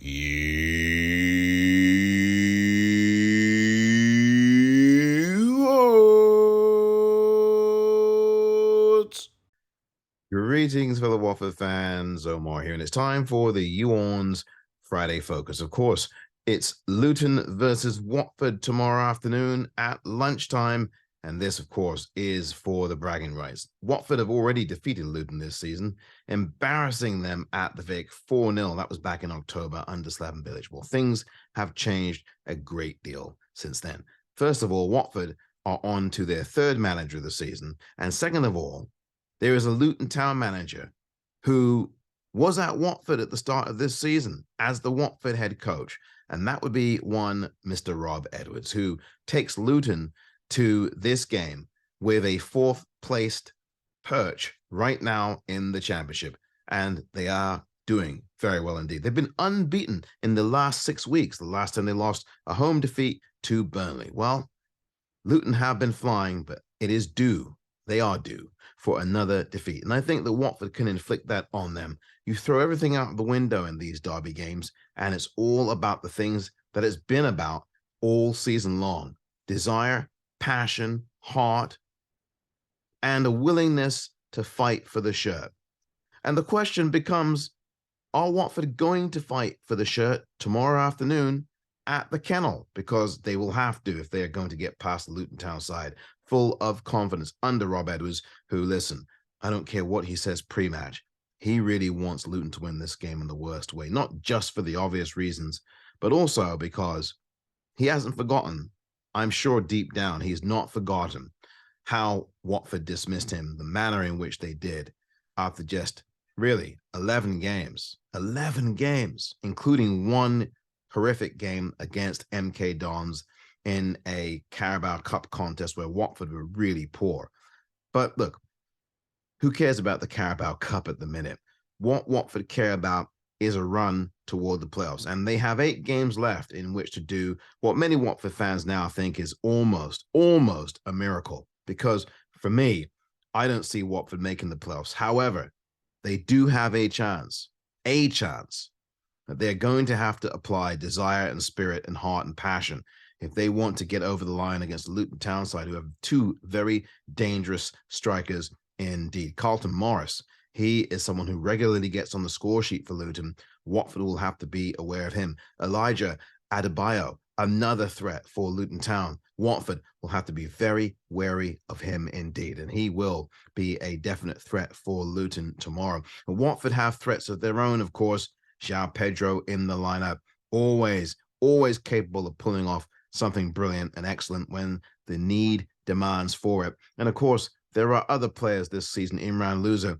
Youorns. Greetings, fellow Watford fans. Omar here, and it's time for the youorns Friday Focus. Of course, it's Luton versus Watford tomorrow afternoon at lunchtime, and this, of course, is for the bragging rights. Watford have already defeated Luton this season, embarrassing them at the Vic 4-0. That was back in October under Slaven Bilic. Well, things have changed a great deal since then. First of all, Watford are on to their third manager of the season, and second of all, there is a Luton Town manager who was at Watford at the start of this season as the Watford head coach, and that would be one Mr. Rob Edwards, who takes Luton to this game with a fourth-placed perch right now in the championship, and they are doing very well indeed. They've been unbeaten in the last 6 weeks. The last time they lost a home defeat to Burnley. Well, Luton have been flying, but it is due. They are due for another defeat. And I think that Watford can inflict that on them. You throw everything out the window in these derby games, and it's all about the things that it's been about all season long. Desire, passion, heart, and a willingness to fight for the shirt. And the question becomes, are Watford going to fight for the shirt tomorrow afternoon at the Kennel? Because they will have to if they are going to get past the Luton Town side, full of confidence under Rob Edwards, who, listen, I don't care what he says pre-match. He really wants Luton to win this game in the worst way, not just for the obvious reasons, but also because he hasn't forgotten. I'm sure deep down he's not forgotten how Watford dismissed him, the manner in which they did after just really 11 games, including one horrific game against MK Dons in a Carabao Cup contest where Watford were really poor. But look, who cares about the Carabao Cup at the minute? What Watford care about is a run toward the playoffs. And they have 8 games left in which to do what many Watford fans now think is almost a miracle. Because for me, I don't see Watford making the playoffs. However, they do have a chance that they're going to have to apply desire and spirit and heart and passion if they want to get over the line against the Luton Town side, who have 2 very dangerous strikers indeed. Carlton Morris, he is someone who regularly gets on the score sheet for Luton. Watford will have to be aware of him. Elijah Adebayo, another threat for Luton Town. Watford will have to be very wary of him indeed, and he will be a definite threat for Luton tomorrow. And Watford have threats of their own, of course. João Pedro in the lineup, always capable of pulling off something brilliant and excellent when the need demands for it. And of course, there are other players this season, Imran Louza,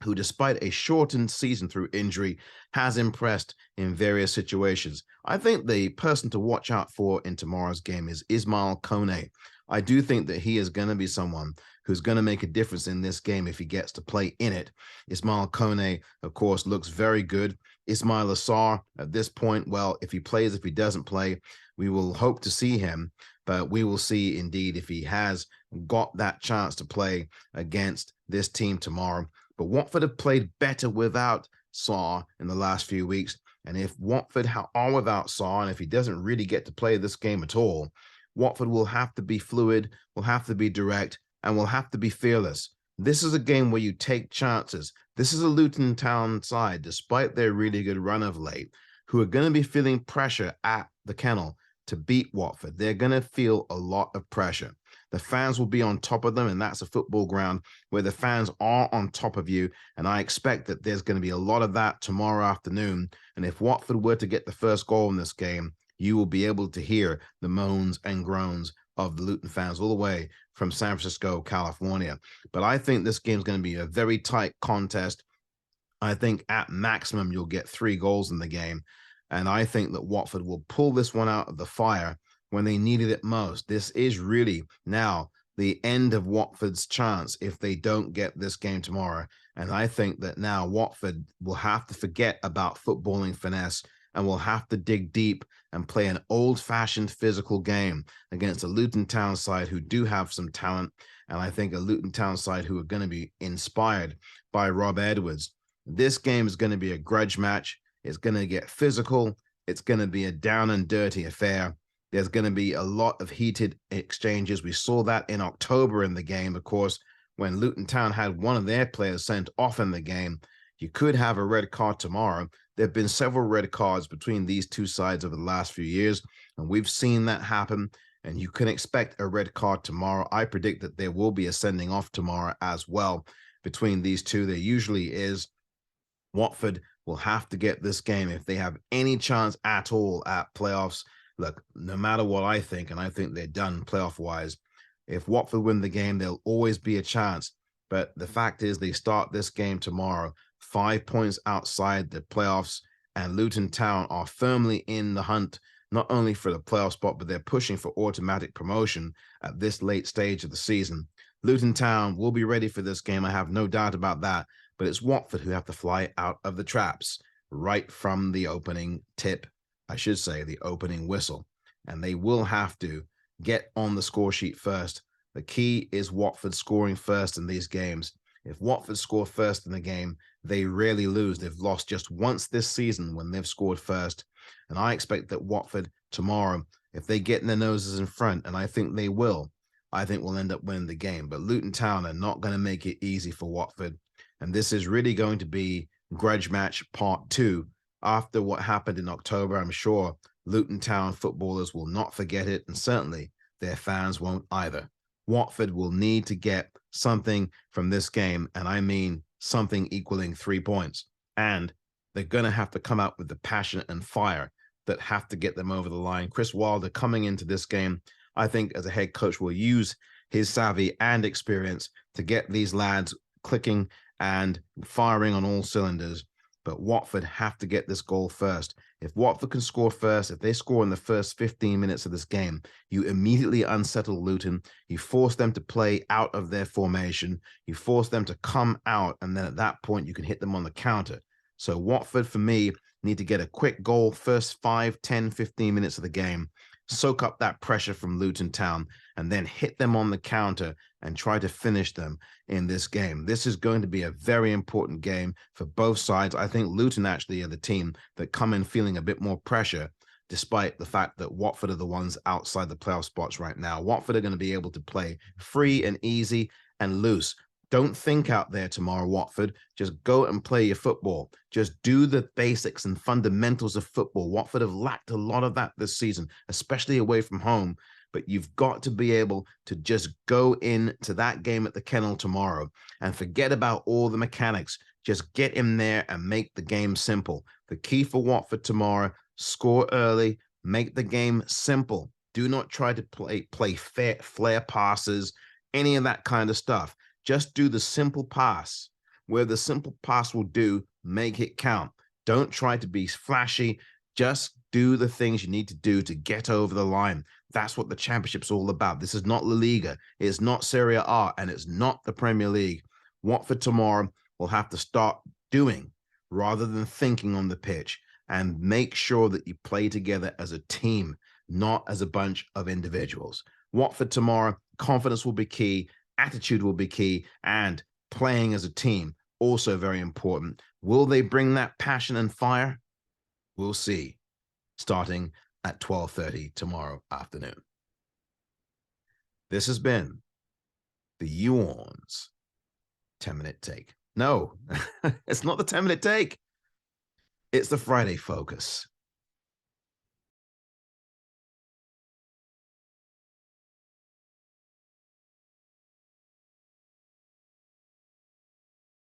who, despite a shortened season through injury, has impressed in various situations. I think the person to watch out for in tomorrow's game is Ismail Kone. I do think that he is going to be someone who's going to make a difference in this game if he gets to play in it. Ismail Kone, of course, looks very good. Ismail Assar, at this point, well, if he plays, if he doesn't play, we will hope to see him, but we will see indeed if he has got that chance to play against this team tomorrow. But Watford have played better without Sarr in the last few weeks. And if Watford are without Sarr, and if he doesn't really get to play this game at all, Watford will have to be fluid, will have to be direct, and will have to be fearless. This is a game where you take chances. This is a Luton Town side, despite their really good run of late, who are going to be feeling pressure at the Kennel to beat Watford. They're going to feel a lot of pressure. The fans will be on top of them, and that's a football ground where the fans are on top of you. And I expect that there's going to be a lot of that tomorrow afternoon. And if Watford were to get the first goal in this game, you will be able to hear the moans and groans of the Luton fans all the way from San Francisco, California. But I think this game is going to be a very tight contest. I think at maximum you'll get 3 goals in the game. And I think that Watford will pull this one out of the fire when they needed it most. This is really now the end of Watford's chance if they don't get this game tomorrow. And I think that now Watford will have to forget about footballing finesse and will have to dig deep and play an old-fashioned physical game against a Luton Town side who do have some talent. And I think a Luton Town side who are going to be inspired by Rob Edwards. This game is going to be a grudge match. It's going to get physical. It's going to be a down and dirty affair. There's going to be a lot of heated exchanges. We saw that in October in the game, of course, when Luton Town had one of their players sent off in the game. You could have a red card tomorrow. There have been several red cards between these two sides over the last few years, and we've seen that happen. And you can expect a red card tomorrow. I predict that there will be a sending off tomorrow as well between these two. There usually is. Watford will have to get this game if they have any chance at all at playoffs. Look, no matter what I think, and I think they're done playoff-wise, if Watford win the game, there'll always be a chance. But the fact is they start this game tomorrow, 5 points outside the playoffs, and Luton Town are firmly in the hunt, not only for the playoff spot, but they're pushing for automatic promotion at this late stage of the season. Luton Town will be ready for this game. I have no doubt about that. But it's Watford who have to fly out of the traps right from the opening tip, I should say, the opening whistle. And they will have to get on the score sheet first. The key is Watford scoring first in these games. If Watford score first in the game, they rarely lose. They've lost just once this season when they've scored first. And I expect that Watford tomorrow, if they get in their noses in front, and I think they will, I think we'll end up winning the game. But Luton Town are not going to make it easy for Watford. And this is really going to be grudge match part 2. After what happened in October, I'm sure Luton Town footballers will not forget it, and certainly their fans won't either. Watford will need to get something from this game, and I mean something equaling 3 points. And they're going to have to come out with the passion and fire that have to get them over the line. Chris Wilder coming into this game, I think as a head coach, will use his savvy and experience to get these lads clicking and firing on all cylinders. But Watford have to get this goal first. If Watford can score first, if they score in the first 15 minutes of this game, you immediately unsettle Luton. You force them to play out of their formation. You force them to come out, and then at that point, you can hit them on the counter. So Watford, for me, need to get a quick goal first 5, 10, 15 minutes of the game, soak up that pressure from Luton Town, and then hit them on the counter and try to finish them in this game. This is going to be a very important game for both sides. I think Luton actually are the team that come in feeling a bit more pressure, despite the fact that Watford are the ones outside the playoff spots right now. Watford are going to be able to play free and easy and loose. Don't think out there tomorrow, Watford. Just go and play your football. Just do the basics and fundamentals of football. Watford have lacked a lot of that this season, especially away from home. But you've got to be able to just go into that game at the Kennel tomorrow and forget about all the mechanics. Just get in there and make the game simple. The key for Watford tomorrow, score early, make the game simple. Do not try to play flare passes, any of that kind of stuff. Just do the simple pass. Where the simple pass will do, make it count. Don't try to be flashy. Just do the things you need to do to get over the line. That's what the championship's all about. This is not La Liga. It's not Serie A, and it's not the Premier League. Watford tomorrow will have to start doing rather than thinking on the pitch, and make sure that you play together as a team, not as a bunch of individuals. Watford tomorrow, confidence will be key. Attitude will be key, and playing as a team, also very important. Will they bring that passion and fire? We'll see, starting at 12:30 tomorrow afternoon. This has been the YouOrns 10-minute take. No, it's not the 10-minute take. It's the Friday Focus.